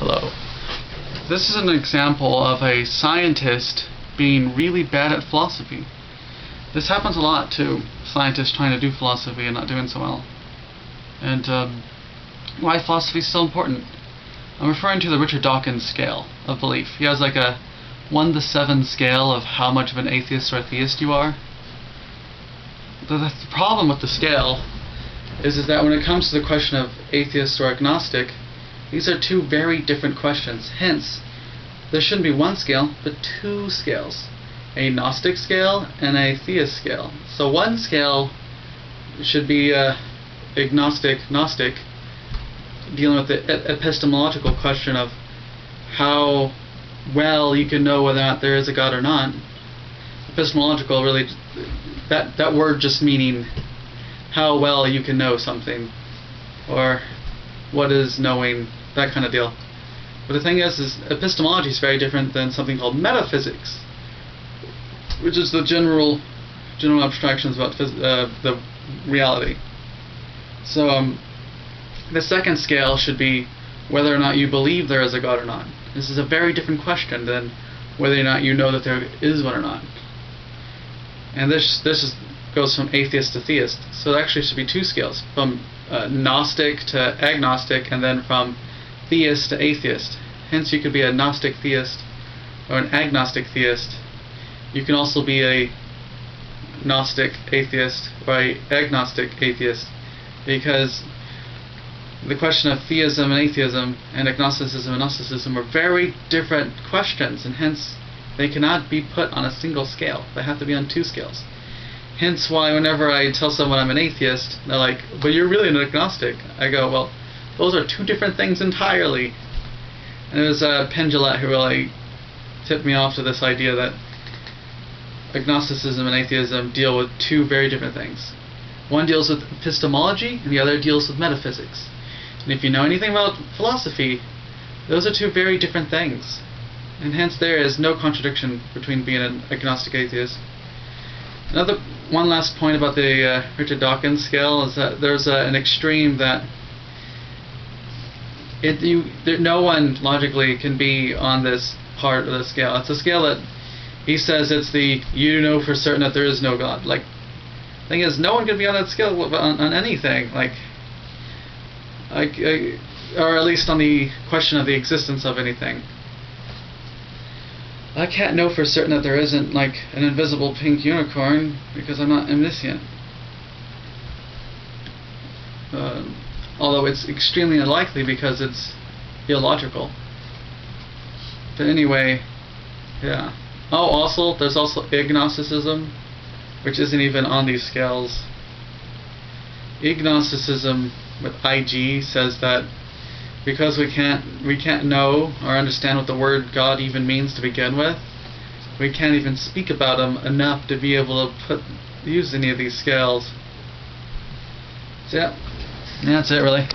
Hello. This is an example of a scientist being really bad at philosophy. This happens a lot to scientists trying to do philosophy and not doing so well. And why philosophy is so important. I'm referring to the Dawkins Scale of belief. He has like a 1 to 7 scale of how much of an atheist or a theist you are. The problem with the scale is that when it comes to the question of atheist or agnostic, these are two very different questions. Hence, there shouldn't be one scale, but two scales. A Gnostic scale and a theist scale. So one scale should be agnostic-gnostic, dealing with the epistemological question of how well you can know whether or not there is a God or not. Epistemological, really, that word just meaning how well you can know something, or what is knowing, that kind of deal. But the thing is epistemology is very different than something called metaphysics, which is the general abstractions about the reality. So the second scale should be whether or not you believe there is a God or not. This is a very different question than whether or not you know that there is one or not. And this goes from atheist to theist. So there actually should be two scales, from Gnostic to agnostic, and then from theist to atheist. Hence you could be a Gnostic theist or an agnostic theist. You can also be a Gnostic atheist or a agnostic atheist, because the question of theism and atheism and agnosticism and Gnosticism are very different questions, and hence they cannot be put on a single scale. They have to be on two scales. Hence why whenever I tell someone I'm an atheist, they're like, but you're really an agnostic. I go, well, those are two different things entirely. And it was Penn Jillette who really tipped me off to this idea that agnosticism and atheism deal with two very different things. One deals with epistemology, and the other deals with metaphysics. And if you know anything about philosophy, those are two very different things. And hence there is no contradiction between being an agnostic atheist. One last point about the Richard Dawkins scale is that there's an extreme that no one logically can be on this part of the scale. It's a scale that he says it's the you know for certain that there is no God. Like, the thing is, no one can be on that scale on anything. Or at least on the question of the existence of anything. I can't know for certain that there isn't like an invisible pink unicorn because I'm not omniscient. Although it's extremely unlikely because it's illogical. But anyway, yeah. Oh, also, there's also agnosticism, which isn't even on these scales. Agnosticism with IG says that because we can't know or understand what the word God even means to begin with, we can't even speak about him enough to be able to use any of these scales. So yeah, that's it really.